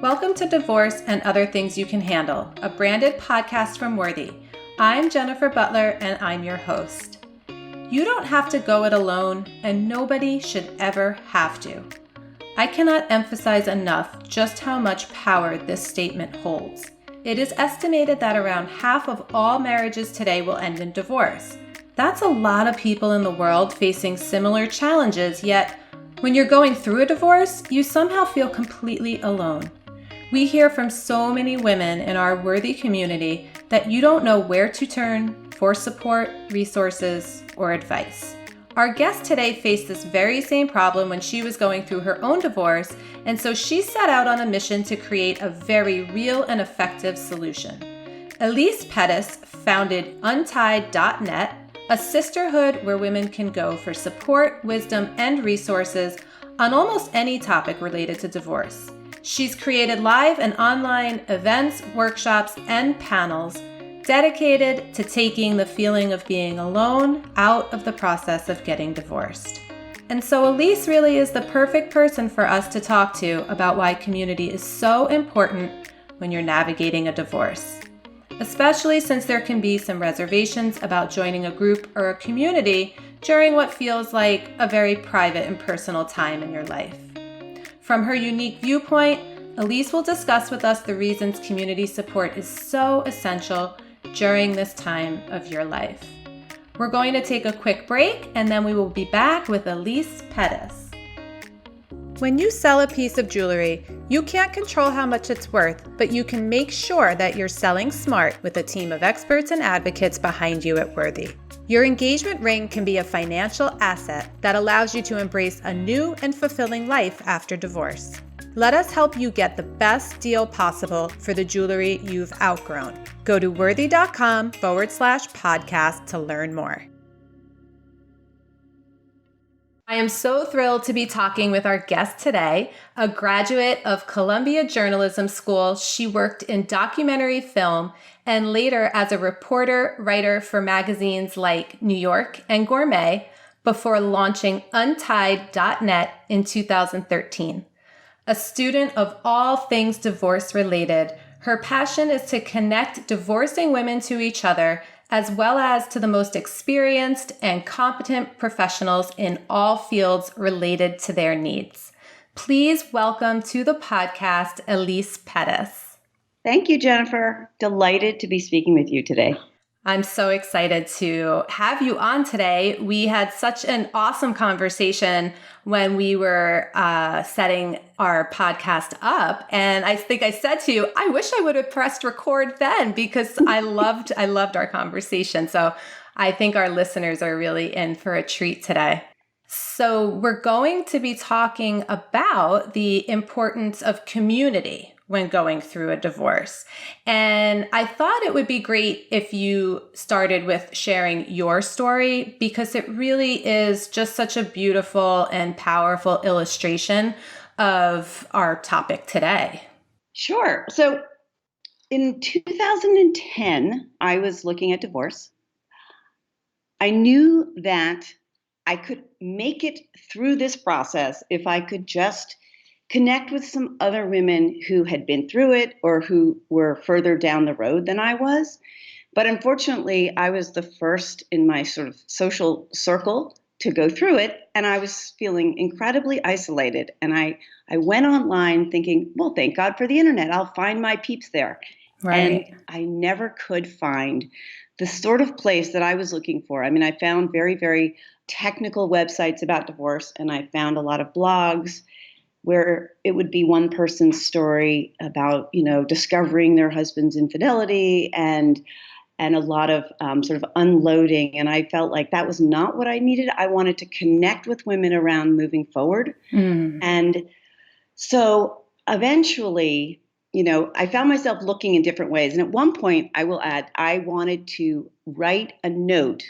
Welcome to Divorce and Other Things You Can Handle, a branded podcast from Worthy. I'm Jennifer Butler and I'm your host. You don't have to go it alone, and nobody should ever have to. I cannot emphasize enough just how much power this statement holds. It is estimated that around half of all marriages today will end in divorce. That's a lot of people in the world facing similar challenges, yet when you're going through a divorce, you somehow feel completely alone. We hear from so many women in our Worthy community that you don't know where to turn for support, resources, or advice. Our guest today faced this very same problem when she was going through her own divorce, and so she set out on a mission to create a very real and effective solution. Elise Pettus founded Untied.net, a sisterhood where women can go for support, wisdom, and resources on almost any topic related to divorce. She's created live and online events, workshops, and panels dedicated to taking the feeling of being alone out of the process of getting divorced. And so Elise really is the perfect person for us to talk to about why community is so important when you're navigating a divorce, especially since there can be some reservations about joining a group or a community during what feels like a very private and personal time in your life. From her unique viewpoint, Elise will discuss with us the reasons community support is so essential during this time of your life. We're going to take a quick break and then we will be back with Elise Pettus. When you sell a piece of jewelry, you can't control how much it's worth, but you can make sure that you're selling smart with a team of experts and advocates behind you at Worthy. Your engagement ring can be a financial asset that allows you to embrace a new and fulfilling life after divorce. Let us help you get the best deal possible for the jewelry you've outgrown. Go to worthy.com/podcast to learn more. I am so thrilled to be talking with our guest today, a graduate of Columbia Journalism School. She worked in documentary film and later as a reporter, writer for magazines like New York and Gourmet before launching Untied.net in 2013. A student of all things divorce related, her passion is to connect divorcing women to each other as well as to the most experienced and competent professionals in all fields related to their needs. Please welcome to the podcast, Elise Pettus. Thank you, Jennifer. Delighted to be speaking with you today. I'm so excited to have you on today. We had such an awesome conversation when we were setting our podcast up. And I think I said to you, I wish I would have pressed record then because I loved our conversation. So I think our listeners are really in for a treat today. So we're going to be talking about the importance of community when going through a divorce. And I thought it would be great if you started with sharing your story because it really is just such a beautiful and powerful illustration of our topic today. Sure. So in 2010, I was looking at divorce. I knew that I could make it through this process if I could just connect with some other women who had been through it or who were further down the road than I was. But unfortunately, I was the first in my sort of social circle to go through it, and I was feeling incredibly isolated. And I went online thinking, well, thank God for the internet. I'll find my peeps there. Right. And I never could find the sort of place that I was looking for. I mean, I found very, very technical websites about divorce, and I found a lot of blogs where it would be one person's story about, discovering their husband's infidelity and a lot of sort of unloading. And I felt like that was not what I needed. I wanted to connect with women around moving forward. And so eventually, I found myself looking in different ways. And at one point, I will add, I wanted to write a note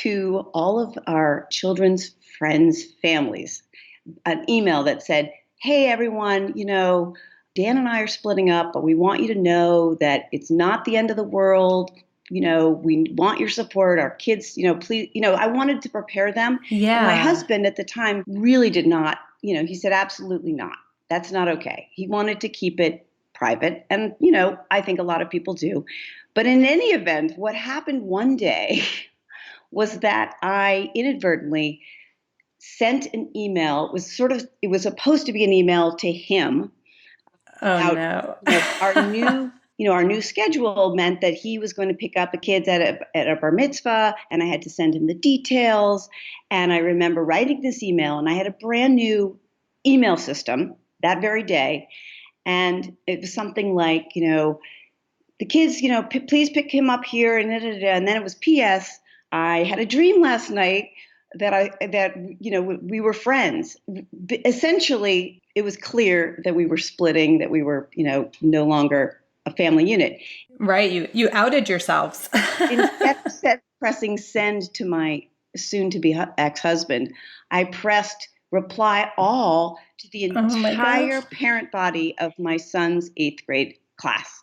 to all of our children's friends' families, an email that said, hey, everyone, Dan and I are splitting up, but we want you to know that it's not the end of the world. We want your support. Our kids, please, I wanted to prepare them. Yeah. And my husband at the time really did not, he said, absolutely not. That's not okay. He wanted to keep it private. And, I think a lot of people do. But in any event, what happened one day was that I inadvertently sent an email. It was supposed to be an email to him Oh about, no. our new schedule meant that he was going to pick up the kids at a bar mitzvah, and I had to send him the details. And I remember writing this email, and I had a brand new email system that very day. And it was something like, the kids, please pick him up here, and da, da, da. And then it was P.S. I had a dream last night that we were friends. Essentially, it was clear that we were splitting, that we were, no longer a family unit. Right. You outed yourselves. Instead of pressing send to my soon-to-be ex-husband, I pressed reply all to the entire parent body of my son's 8th grade class.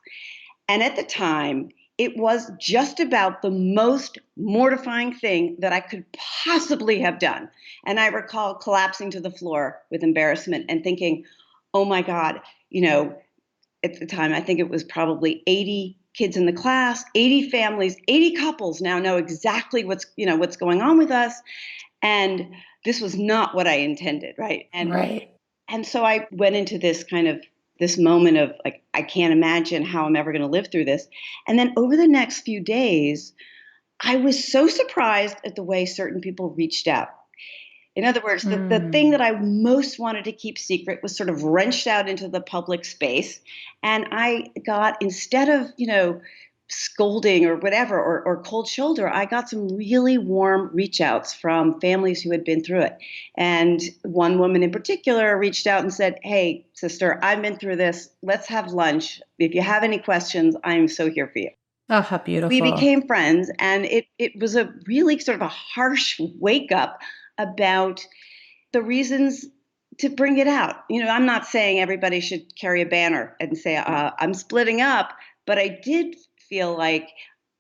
And at the time, it was just about the most mortifying thing that I could possibly have done. And I recall collapsing to the floor with embarrassment and thinking, oh my God, at the time, I think it was probably 80 kids in the class, 80 families, 80 couples now know exactly what's going on with us. And this was not what I intended, right? And so I went into this moment of like, I can't imagine how I'm ever going to live through this. And then over the next few days, I was so surprised at the way certain people reached out. In other words, the thing that I most wanted to keep secret was sort of wrenched out into the public space. And I got, instead of, scolding or whatever, or cold shoulder, I got some really warm reach outs from families who had been through it. And one woman in particular reached out and said, hey, sister, I've been through this. Let's have lunch. If you have any questions, I'm so here for you. Oh, how beautiful. We became friends, and it was a really sort of a harsh wake up about the reasons to bring it out. I'm not saying everybody should carry a banner and say, I'm splitting up, but I did feel like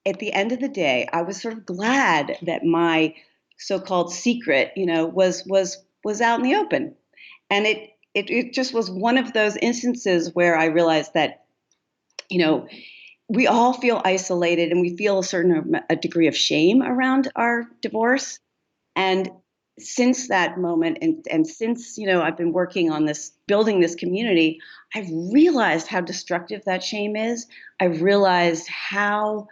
at the end of the day, I was sort of glad that my so-called secret, was out in the open. And it just was one of those instances where I realized that, we all feel isolated and we feel a degree of shame around our divorce. And since that moment, and since, I've been working on building this community, I've realized how destructive that shame is. I've realized how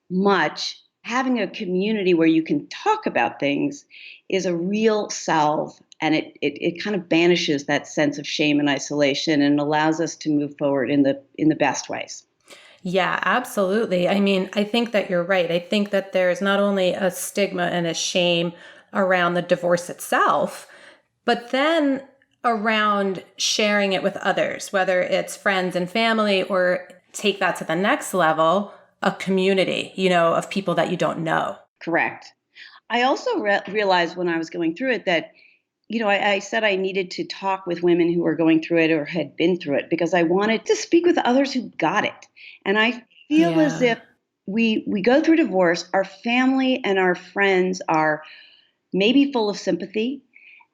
much having a community where you can talk about things is a real salve. And it kind of banishes that sense of shame and isolation and allows us to move forward in the best ways. Yeah, absolutely. I mean, I think that you're right. I think that there's not only a stigma and a shame around the divorce itself, but then around sharing it with others, whether it's friends and family, or take that to the next level, a community, of people that you don't know. Correct. I also realized when I was going through it that, I said I needed to talk with women who were going through it or had been through it because I wanted to speak with others who got it. And I feel as if we go through divorce, our family and our friends are maybe full of sympathy.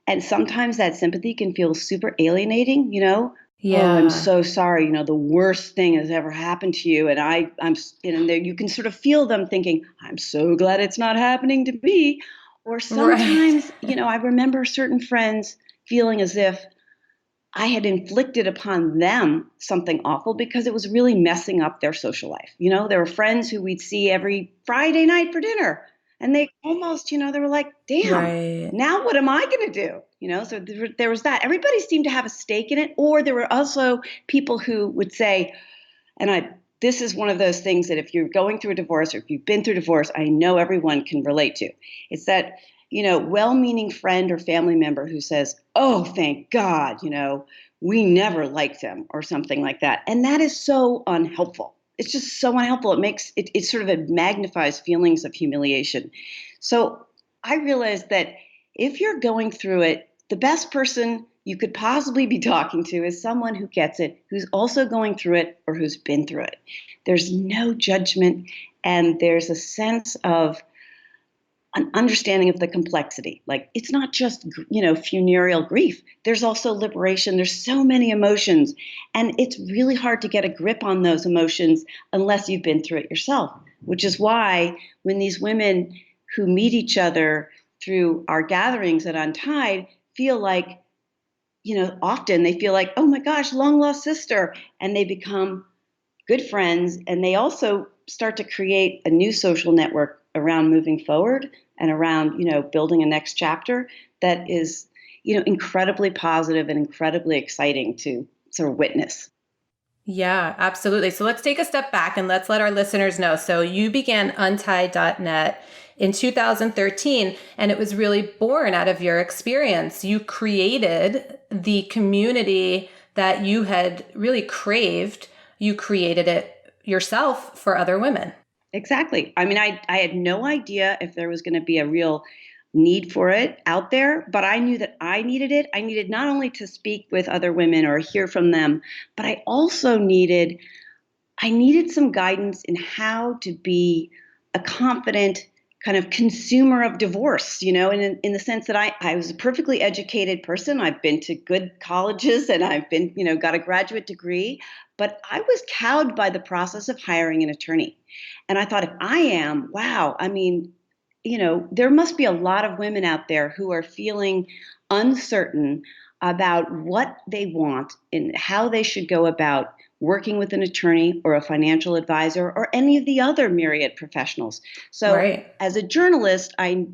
And sometimes that sympathy can feel super alienating, Yeah. Oh, I'm so sorry. The worst thing has ever happened to you. And I'm, there, you can sort of feel them thinking, I'm so glad it's not happening to me. Or sometimes, I remember certain friends feeling as if I had inflicted upon them something awful because it was really messing up their social life. There were friends who we'd see every Friday night for dinner. And they almost, they were like, damn, now what am I going to do? So there was that. Everybody seemed to have a stake in it. Or there were also people who would say, this is one of those things that if you're going through a divorce or if you've been through divorce, I know everyone can relate to. It's that, well-meaning friend or family member who says, oh, thank God, we never liked him or something like that. And that is so unhelpful. It's just so unhelpful. It sort of magnifies feelings of humiliation. So I realized that if you're going through it, the best person you could possibly be talking to is someone who gets it, who's also going through it or who's been through it. There's no judgment, and there's a sense of an understanding of the complexity. Like, it's not just, funereal grief. There's also liberation. There's so many emotions. And it's really hard to get a grip on those emotions unless you've been through it yourself, which is why when these women who meet each other through our gatherings at Untied feel like, often they feel like, oh my gosh, long lost sister. And they become good friends. And they also start to create a new social network around moving forward and around, building a next chapter that is, incredibly positive and incredibly exciting to sort of witness. Yeah, absolutely. So let's take a step back and let's let our listeners know. So you began untied.net in 2013, and it was really born out of your experience. You created the community that you had really craved. You created it yourself for other women. Exactly. I mean, I had no idea if there was going to be a real need for it out there, but I knew that I needed it. I needed not only to speak with other women or hear from them, but I needed some guidance in how to be a confident kind of consumer of divorce, in the sense that I was a perfectly educated person. I've been to good colleges and I've been, got a graduate degree, but I was cowed by the process of hiring an attorney. And I thought, if I am, wow, I mean, there must be a lot of women out there who are feeling uncertain about what they want and how they should go about working with an attorney or a financial advisor or any of the other myriad professionals. So Right. as a journalist, I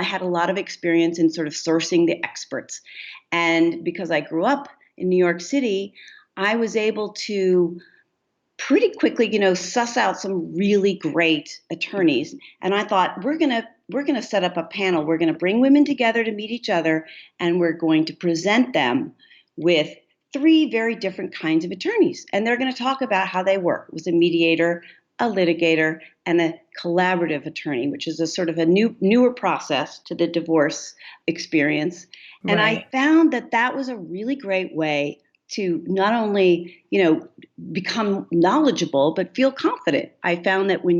had a lot of experience in sort of sourcing the experts. And because I grew up in New York City, I was able to pretty quickly, suss out some really great attorneys. And I thought, we're gonna set up a panel. We're gonna bring women together to meet each other, and we're going to present them with three very different kinds of attorneys. And they're going to talk about how they work. It was a mediator, a litigator, and a collaborative attorney, which is a sort of a newer process to the divorce experience. And I Right. found that was a really great way to not only, become knowledgeable, but feel confident. I found that when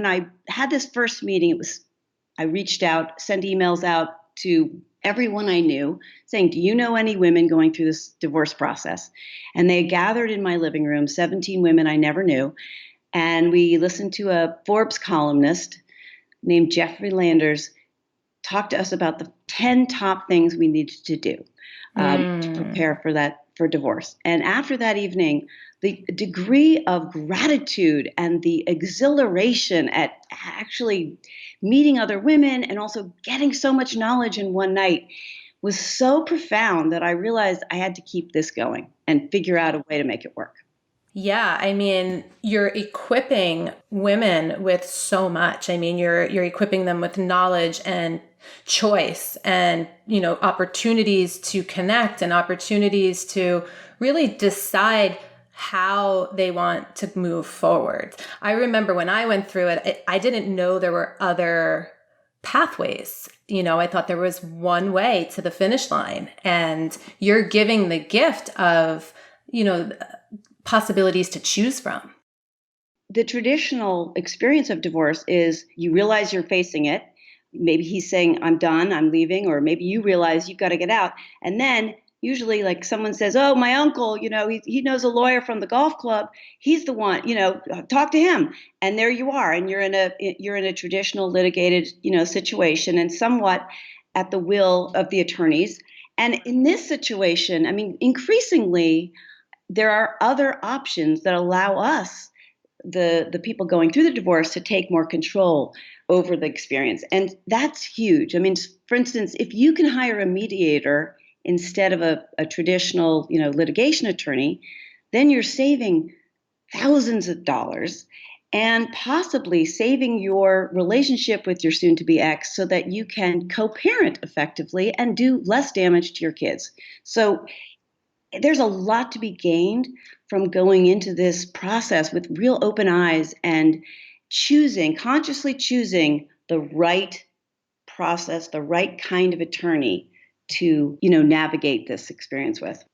I had this first meeting, I reached out, sent emails out to everyone I knew saying, do you know any women going through this divorce process? And they gathered in my living room, 17 women I never knew. And we listened to a Forbes columnist named Jeffrey Landers talk to us about the 10 top things we needed to do to prepare for divorce. And after that evening, the degree of gratitude and the exhilaration at actually meeting other women and also getting so much knowledge in one night was so profound that I realized I had to keep this going and figure out a way to make it work. Yeah, I mean, you're equipping women with so much. I mean, you're equipping them with knowledge and choice and, opportunities to connect and opportunities to really decide how they want to move forward. I remember when I went through it, I didn't know there were other pathways. I thought there was one way to the finish line, and you're giving the gift of, possibilities to choose from. The traditional experience of divorce is you realize you're facing it. Maybe he's saying, I'm done, I'm leaving, or maybe you realize you've got to get out. And then usually like someone says, oh, my uncle, he knows a lawyer from the golf club. He's the one, talk to him. And there you are. And you're in a traditional litigated, situation and somewhat at the will of the attorneys. And in this situation, I mean, increasingly, there are other options that allow us, the people going through the divorce, to take more control over the experience. And that's huge. I mean, for instance, if you can hire a mediator instead of a traditional, litigation attorney, then you're saving thousands of dollars and possibly saving your relationship with your soon-to-be ex so that you can co-parent effectively and do less damage to your kids. So there's a lot to be gained from going into this process with real open eyes and consciously choosing the right process, the right kind of attorney to, navigate this experience with.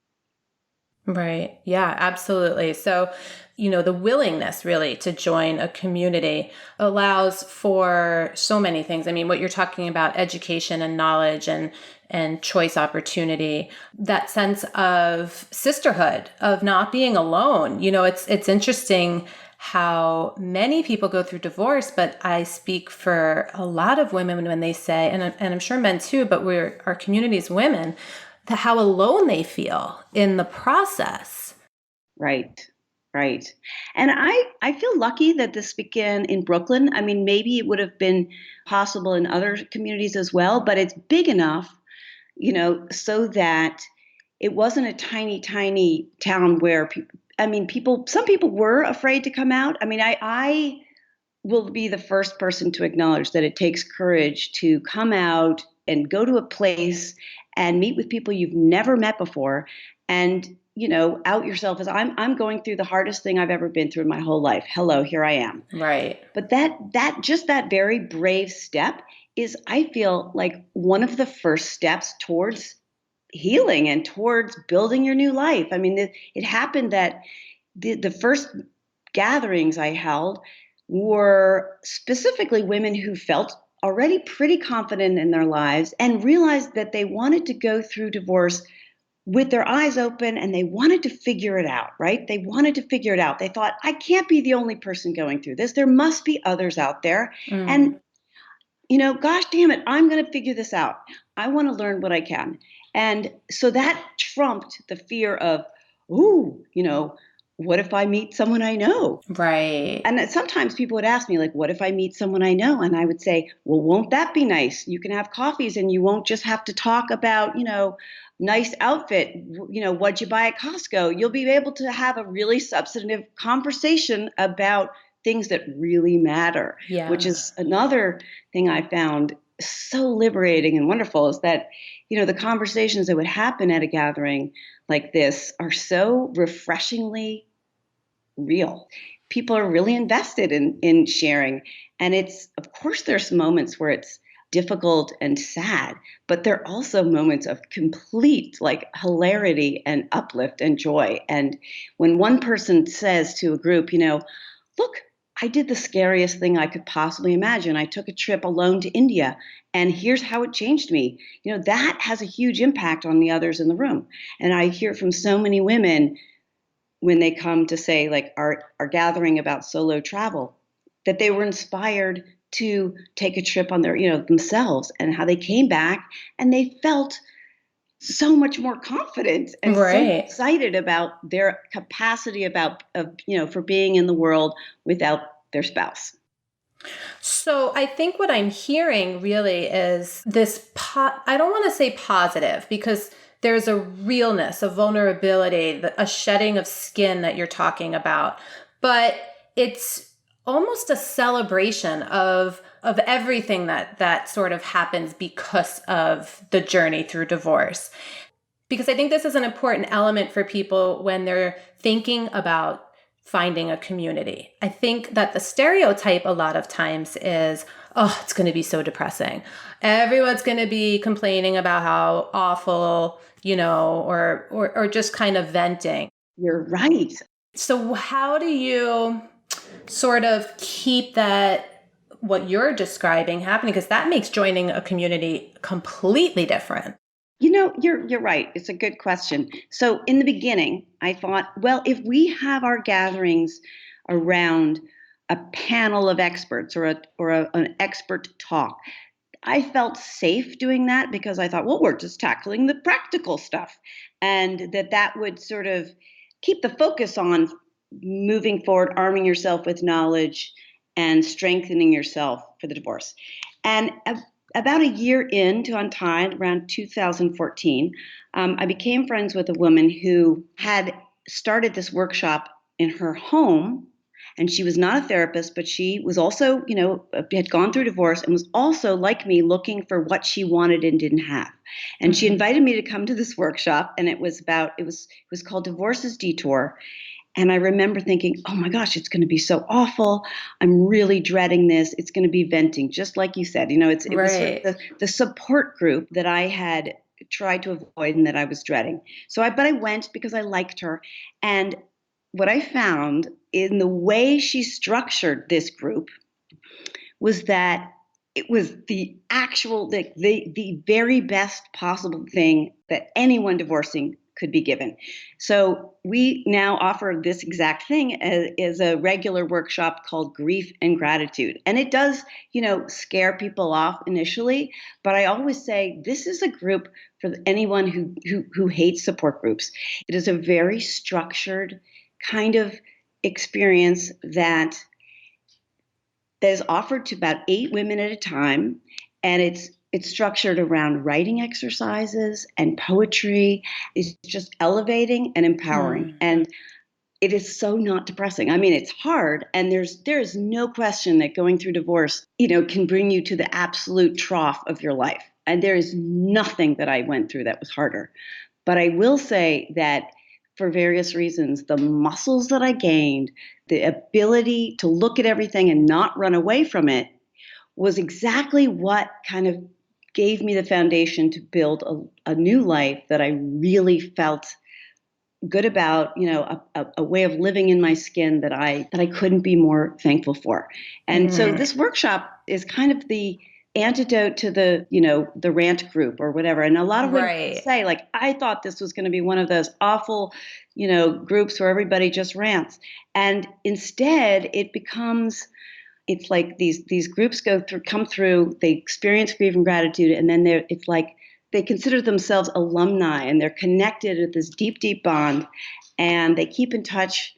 Right. Yeah, absolutely. So, the willingness really to join a community allows for so many things. I mean, what you're talking about, education and knowledge and choice opportunity, that sense of sisterhood, of not being alone. It's interesting how many people go through divorce, but I speak for a lot of women when they say, and I'm sure men too, but our community's women, how alone they feel in the process. Right. Right. And I feel lucky that this began in Brooklyn. I mean, maybe it would have been possible in other communities as well, but it's big enough, so that it wasn't a tiny, tiny town where some people were afraid to come out. I mean, I will be the first person to acknowledge that it takes courage to come out and go to a place and meet with people you've never met before and out yourself as I'm going through the hardest thing I've ever been through in my whole life. Hello, here I am. Right. But that very brave step is, I feel like, one of the first steps towards healing and towards building your new life. I mean, it happened that the first gatherings I held were specifically women who felt already pretty confident in their lives and realized that they wanted to go through divorce with their eyes open, and they wanted to figure it out, right? They wanted to figure it out. They thought, I can't be the only person going through this. There must be others out there. Mm. And, gosh damn it, I'm going to figure this out. I want to learn what I can. And so that trumped the fear of, ooh, what if I meet someone I know? Right. And sometimes people would ask me, like, what if I meet someone I know? And I would say, well, won't that be nice? You can have coffees and you won't just have to talk about, nice outfit, what'd you buy at Costco? You'll be able to have a really substantive conversation about things that really matter, Yeah. which is another thing I found so liberating and wonderful, is that, the conversations that would happen at a gathering like this are so refreshingly real. People are really invested in sharing. And of course, there's moments where it's difficult and sad, but there are also moments of complete, like, hilarity and uplift and joy. And when one person says to a group, look, I did the scariest thing I could possibly imagine. I took a trip alone to India, and here's how it changed me. That has a huge impact on the others in the room. And I hear from so many women when they come to say, like, our gathering about solo travel, that they were inspired to take a trip on their, themselves, and how they came back and they felt so much more confident and so Right. excited about their capacity for being in the world without their spouse. So I think what I'm hearing really is this I don't want to say positive, because there's a realness, a vulnerability, a shedding of skin that you're talking about, but it's almost a celebration of everything that sort of happens because of the journey through divorce. Because I think this is an important element for people when they're thinking about finding a community. I think that the stereotype a lot of times is, oh, it's going to be so depressing. Everyone's going to be complaining about how awful, or just kind of venting. You're right. So how do you sort of keep that, what you're describing, happening? Because that makes joining a community completely different. You're right. It's a good question. So in the beginning, I thought, well, if we have our gatherings around a panel of experts or an expert talk, I felt safe doing that, because I thought, well, we're just tackling the practical stuff, and that would sort of keep the focus on moving forward, arming yourself with knowledge and strengthening yourself for the divorce. And about a year into Untied, around 2014, I became friends with a woman who had started this workshop in her home. And she was not a therapist, but she was also, had gone through divorce and was also, like me, looking for what she wanted and didn't have. And she invited me to come to this workshop, and it was called Divorce's Detour. And I remember thinking, oh my gosh, it's going to be so awful. I'm really dreading this. It's going to be venting, just like you said. It was sort of the support group that I had tried to avoid and that I was dreading. But I went because I liked her. And what I found in the way she structured this group was that it was the the very best possible thing that anyone divorcing could be given. So we now offer this exact thing as a regular workshop called Grief and Gratitude. And it does, scare people off initially, but I always say this is a group for anyone who hates support groups. It is a very structured kind of experience that is offered to about 8 women at a time, and it's structured around writing exercises and poetry. It's just elevating and empowering. And it is so not depressing. I mean, it's hard, and there's no question that going through divorce, can bring you to the absolute trough of your life. And there is nothing that I went through that was harder. But I will say that for various reasons, the muscles that I gained, the ability to look at everything and not run away from it, was exactly what kind of gave me the foundation to build a new life that I really felt good about, a way of living in my skin that I couldn't be more thankful for. And so this workshop is kind of the antidote to the rant group or whatever. And a lot of women say, like, I thought this was going to be one of those awful, groups where everybody just rants. And instead it becomes, it's like these groups come through, they experience grief and gratitude, and then it's like they consider themselves alumni, and they're connected with this deep, deep bond, and they keep in touch,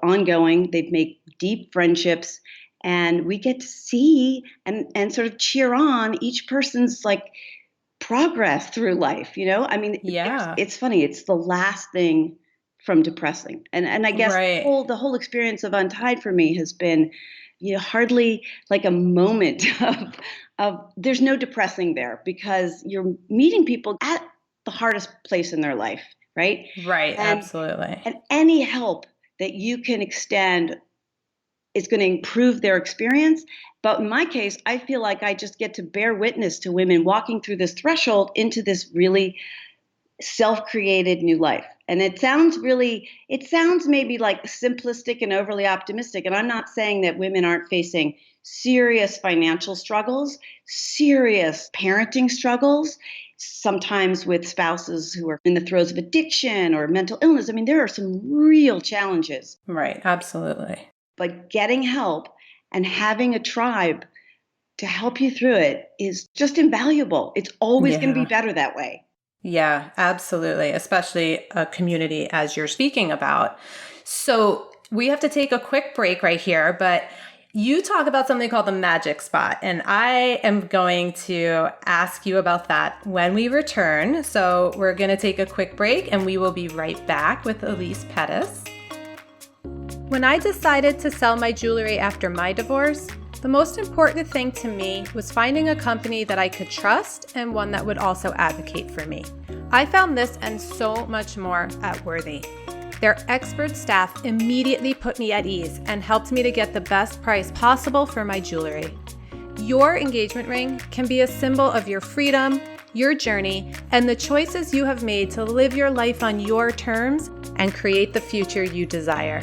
ongoing. They make deep friendships, and we get to see and sort of cheer on each person's like progress through life. I mean, it's funny. It's the last thing from depressing, and I guess the whole experience of Untied for me has been, hardly like a moment of there's no depressing there, because you're meeting people at the hardest place in their life, right? Right, absolutely. And any help that you can extend is going to improve their experience. But in my case, I feel like I just get to bear witness to women walking through this threshold into this really self-created new life. And it sounds maybe like simplistic and overly optimistic. And I'm not saying that women aren't facing serious financial struggles, serious parenting struggles, sometimes with spouses who are in the throes of addiction or mental illness. I mean, there are some real challenges. Right, absolutely. But getting help and having a tribe to help you through it is just invaluable. It's always going to be better that way. Yeah, absolutely. Especially a community as you're speaking about. So we have to take a quick break right here, but you talk about something called the magic spot, and I am going to ask you about that when we return. So we're going to take a quick break, and we will be right back with Elise Pettus. When I decided to sell my jewelry after my divorce, the most important thing to me was finding a company that I could trust and one that would also advocate for me. I found this and so much more at Worthy. Their expert staff immediately put me at ease and helped me to get the best price possible for my jewelry. Your engagement ring can be a symbol of your freedom, your journey, and the choices you have made to live your life on your terms and create the future you desire.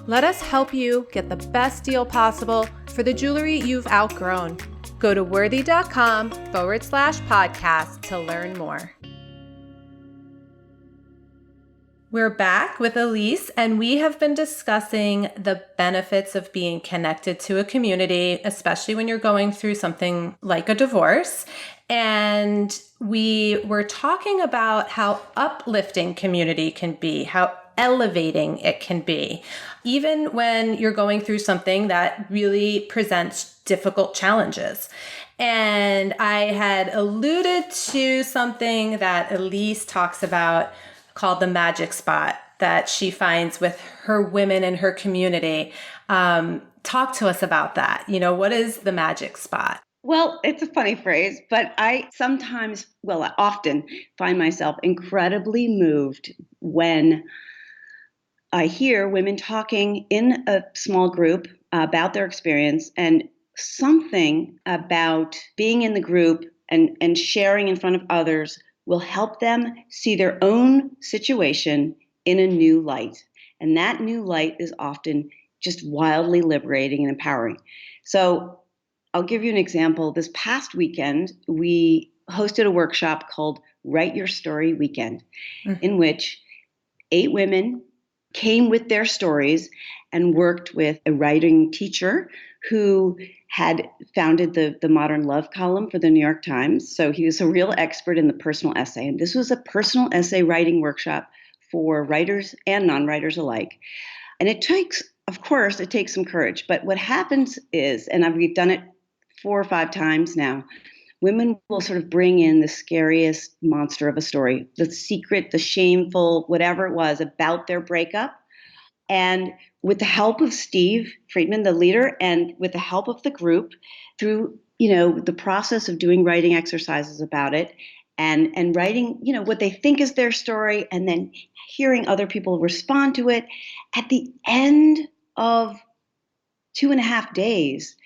Let us help you get the best deal possible for the jewelry you've outgrown. Go to worthy.com/podcast to learn more. We're back with Elise, and we have been discussing the benefits of being connected to a community, especially when you're going through something like a divorce. And we were talking about how uplifting community can be, how elevating it can be, even when you're going through something that really presents difficult challenges. And I had alluded to something that Elise talks about called the magic spot that she finds with her women in her community. Talk to us about that. What is the magic spot? Well, it's a funny phrase, but I often find myself incredibly moved when I hear women talking in a small group about their experience, and something about being in the group and sharing in front of others will help them see their own situation in a new light. And that new light is often just wildly liberating and empowering. So I'll give you an example. This past weekend, we hosted a workshop called Write Your Story Weekend, in which 8 women came with their stories and worked with a writing teacher who had founded the Modern Love column for the New York Times. So he was a real expert in the personal essay. And this was a personal essay writing workshop for writers and non-writers alike. And it takes, of course, it takes some courage. But what happens is, and we've done it 4 or 5 times now, women will sort of bring in the scariest monster of a story, the secret, the shameful, whatever it was about their breakup. And with the help of Steve Friedman, the leader, and with the help of the group, through the process of doing writing exercises about it, and writing what they think is their story, and then hearing other people respond to it, at the end of 2.5 days,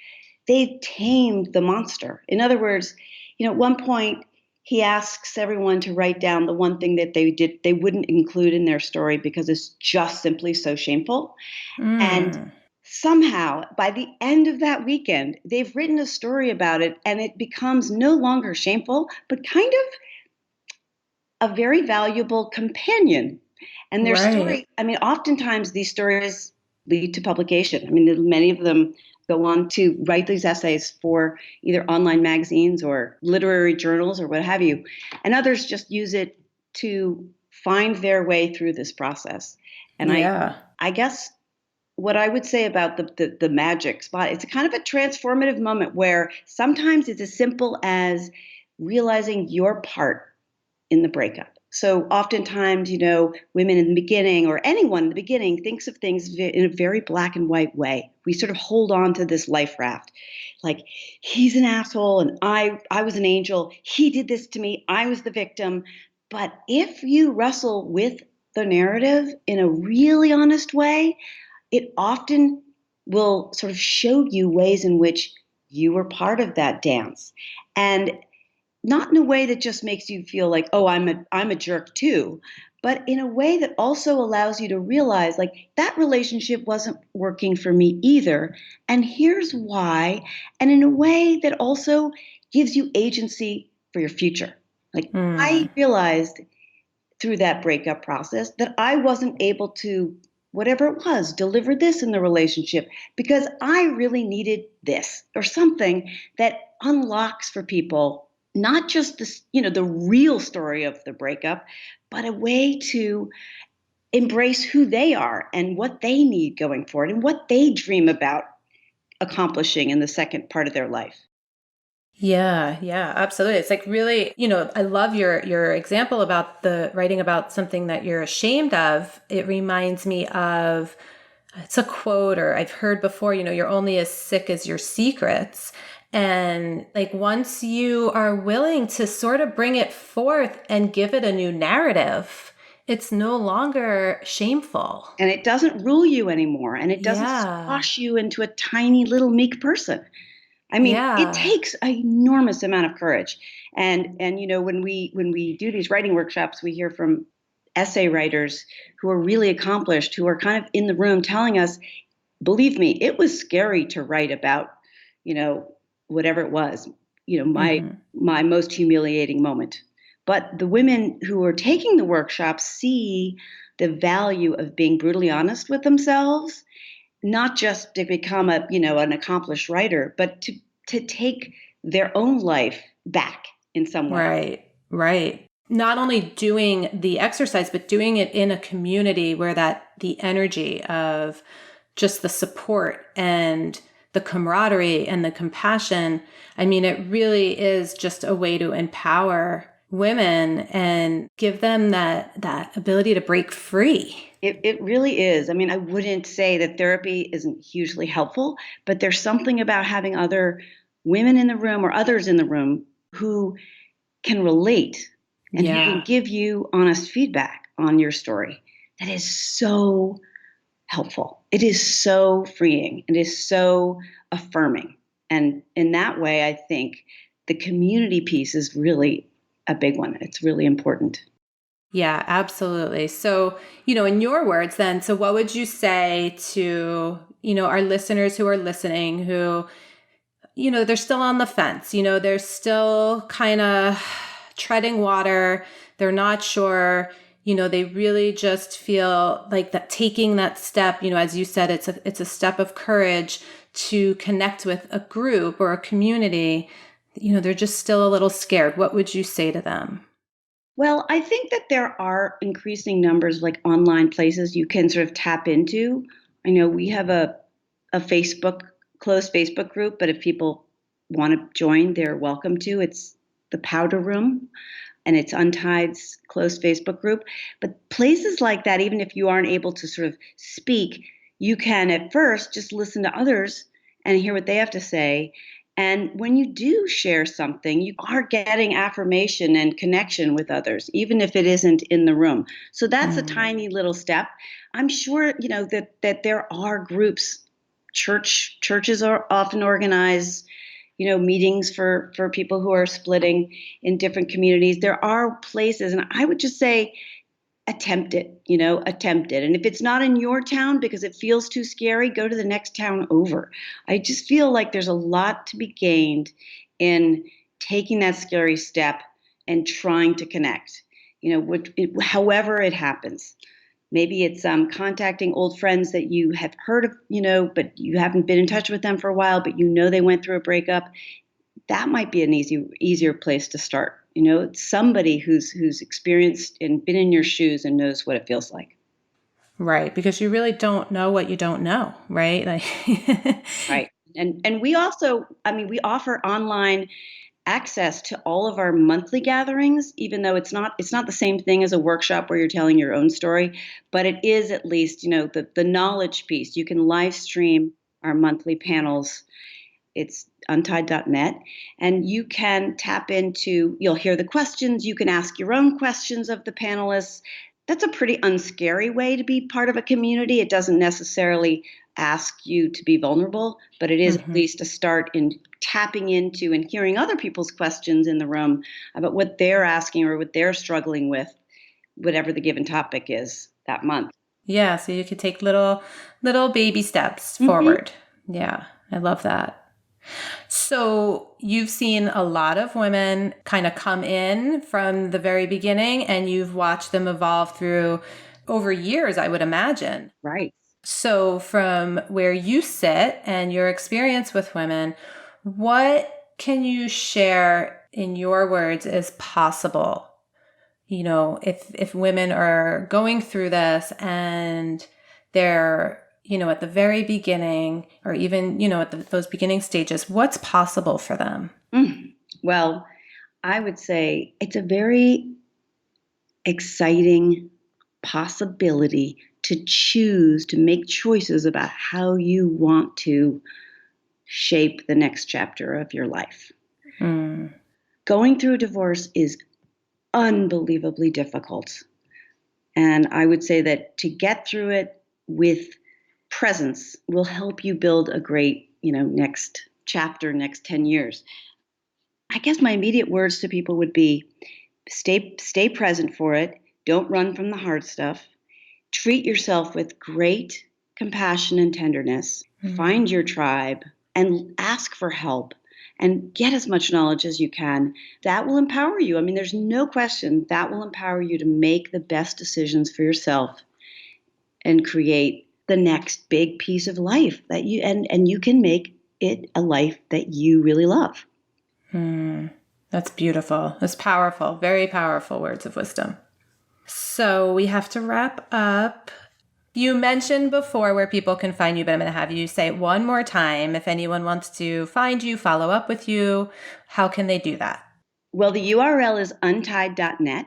they've tamed the monster. In other words, at one point, he asks everyone to write down the one thing that they wouldn't include in their story because it's just simply so shameful. And somehow, by the end of that weekend, they've written a story about it, and it becomes no longer shameful, but kind of a very valuable companion. And their story, oftentimes these stories lead to publication. Many of them go on to write these essays for either online magazines or literary journals or what have you. And others just use it to find their way through this process. And I guess what I would say about the magic spot, it's a kind of a transformative moment where sometimes it's as simple as realizing your part in the breakup. So oftentimes, women in the beginning, or anyone in the beginning, thinks of things in a very black and white way. We sort of hold on to this life raft. Like, he's an asshole and I was an angel. He did this to me. I was the victim. But if you wrestle with the narrative in a really honest way, it often will sort of show you ways in which you were part of that dance. And not in a way that just makes you feel like, oh, I'm a jerk too, but in a way that also allows you to realize, like, that relationship wasn't working for me either, and here's why, and in a way that also gives you agency for your future. Like, I realized through that breakup process that I wasn't able to, whatever it was, deliver this in the relationship because I really needed this, or something that unlocks for people not just this, the real story of the breakup, but a way to embrace who they are and what they need going forward and what they dream about accomplishing in the second part of their life. Yeah, absolutely. It's like really, I love your example about the writing about something that you're ashamed of. It reminds me of, it's a quote, or I've heard before, you're only as sick as your secrets. And like, once you are willing to sort of bring it forth and give it a new narrative, it's no longer shameful. And it doesn't rule you anymore. And it doesn't squash you into a tiny little meek person. It takes an enormous amount of courage. And when we do these writing workshops, we hear from essay writers who are really accomplished, who are kind of in the room telling us, believe me, it was scary to write about, whatever it was, my most humiliating moment. But the women who are taking the workshops see the value of being brutally honest with themselves, not just to become an accomplished writer, but to take their own life back in some way. Right. Not only doing the exercise, but doing it in a community where the energy of just the support and the camaraderie and the compassion, it really is just a way to empower women and give them that ability to break free. It really is. I wouldn't say that therapy isn't hugely helpful, but there's something about having other women in the room or others in the room who can relate and who can give you honest feedback on your story. That is so helpful. It is so freeing. It is so affirming. And in that way, I think the community piece is really a big one. It's really important. Yeah, absolutely. So, in your words then, so what would you say to, our listeners who are listening who, they're still on the fence, they're still kind of treading water. They're not sure, they really just feel like that taking that step, as you said, it's a step of courage to connect with a group or a community. They're just still a little scared. What would you say to them? Well, I think that there are increasing numbers of like online places you can sort of tap into. I know we have a closed Facebook group, but if people want to join, they're welcome to. It's the Powder Room, and it's Untied's closed Facebook group. But places like that, even if you aren't able to sort of speak, you can at first just listen to others and hear what they have to say. And when you do share something, you are getting affirmation and connection with others, even if it isn't in the room. So that's a tiny little step. I'm sure, that there are groups. Churches are often organize, meetings for people who are splitting in different communities. There are places, and I would just say, attempt it. And if it's not in your town because it feels too scary, go to the next town over. I just feel like there's a lot to be gained in taking that scary step and trying to connect, however it happens. Maybe it's contacting old friends that you have heard of, but you haven't been in touch with them for a while, but they went through a breakup. That might be an easier place to start. It's somebody who's experienced and been in your shoes and knows what it feels like. Right, because you really don't know what you don't know, right? Right. And we also, we offer online access to all of our monthly gatherings, even though it's not the same thing as a workshop where you're telling your own story, but it is at least, the knowledge piece. You can live stream our monthly panels. It's untied.net, and you can tap into, you'll hear the questions, you can ask your own questions of the panelists. That's a pretty unscary way to be part of a community. It doesn't necessarily ask you to be vulnerable, but it is at least a start in tapping into and hearing other people's questions in the room about what they're asking or what they're struggling with, whatever the given topic is that month. Yeah, so you could take little baby steps forward. Yeah, I love that. So you've seen a lot of women kind of come in from the very beginning, and you've watched them evolve through over years, I would imagine. Right. So from where you sit and your experience with women, what can you share in your words is possible? If women are going through this and they're at the very beginning, or even, at those beginning stages, what's possible for them? Well, I would say it's a very exciting possibility to choose to make choices about how you want to shape the next chapter of your life. Going through a divorce is unbelievably difficult. And I would say that to get through it with presence will help you build a great, next chapter, next 10 years. I guess my immediate words to people would be stay present for it. Don't run from the hard stuff. Treat yourself with great compassion and tenderness. Find your tribe and ask for help and get as much knowledge as you can. That will empower you. There's no question that will empower you to make the best decisions for yourself and create the next big piece of life that and you can make it a life that you really love. That's beautiful. That's powerful. Very powerful words of wisdom. So we have to wrap up. You mentioned before where people can find you, but I'm going to have you say it one more time. If anyone wants to find you, follow up with you, how can they do that? Well, the URL is untied.net.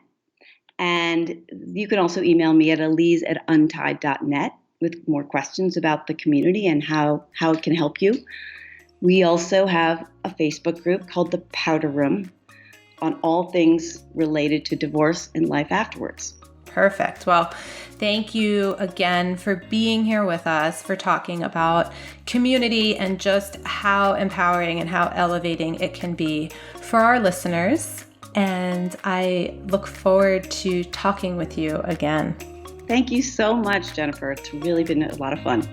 And you can also email me at elise@untied.net with more questions about the community and how it can help you. We also have a Facebook group called the Powder Room on all things related to divorce and life afterwards. Perfect. Well, thank you again for being here with us, for talking about community and just how empowering and how elevating it can be for our listeners. And I look forward to talking with you again. Thank you so much, Jennifer. It's really been a lot of fun.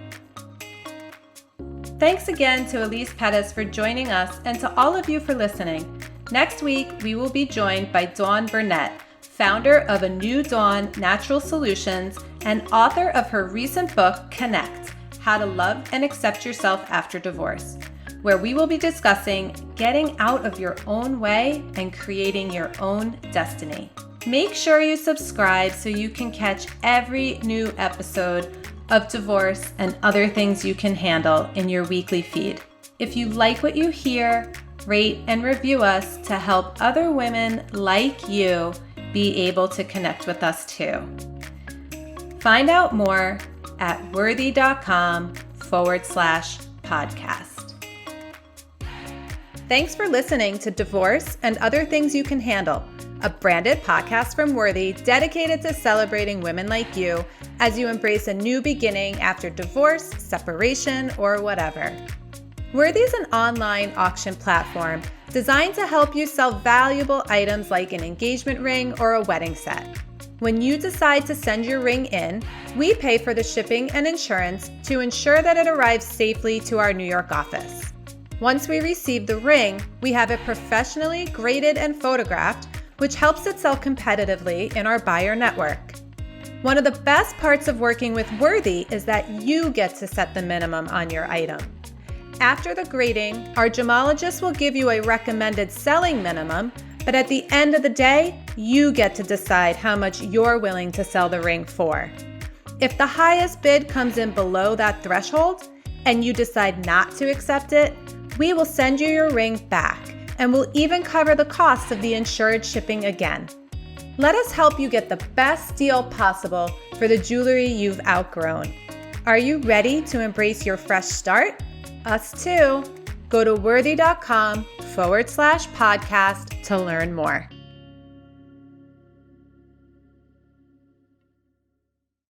Thanks again to Elise Pettus for joining us and to all of you for listening. Next week, we will be joined by Dawn Burnett, founder of A New Dawn Natural Solutions and author of her recent book, Connect: How to Love and Accept Yourself After Divorce, where we will be discussing getting out of your own way and creating your own destiny. Make sure you subscribe so you can catch every new episode of Divorce and Other Things You Can Handle in your weekly feed. If you like what you hear, rate and review us to help other women like you be able to connect with us too. Find out more at worthy.com/podcast. Thanks for listening to Divorce and Other Things You Can Handle, a branded podcast from Worthy dedicated to celebrating women like you as you embrace a new beginning after divorce, separation, or whatever. Worthy is an online auction platform designed to help you sell valuable items like an engagement ring or a wedding set. When you decide to send your ring in, we pay for the shipping and insurance to ensure that it arrives safely to our New York office. Once we receive the ring, we have it professionally graded and photographed, which helps it sell competitively in our buyer network. One of the best parts of working with Worthy is that you get to set the minimum on your item. After the grading, our gemologist will give you a recommended selling minimum, but at the end of the day, you get to decide how much you're willing to sell the ring for. If the highest bid comes in below that threshold and you decide not to accept it, we will send you your ring back and we'll even cover the cost of the insured shipping again. Let us help you get the best deal possible for the jewelry you've outgrown. Are you ready to embrace your fresh start? Us too. Go to worthy.com/podcast to learn more.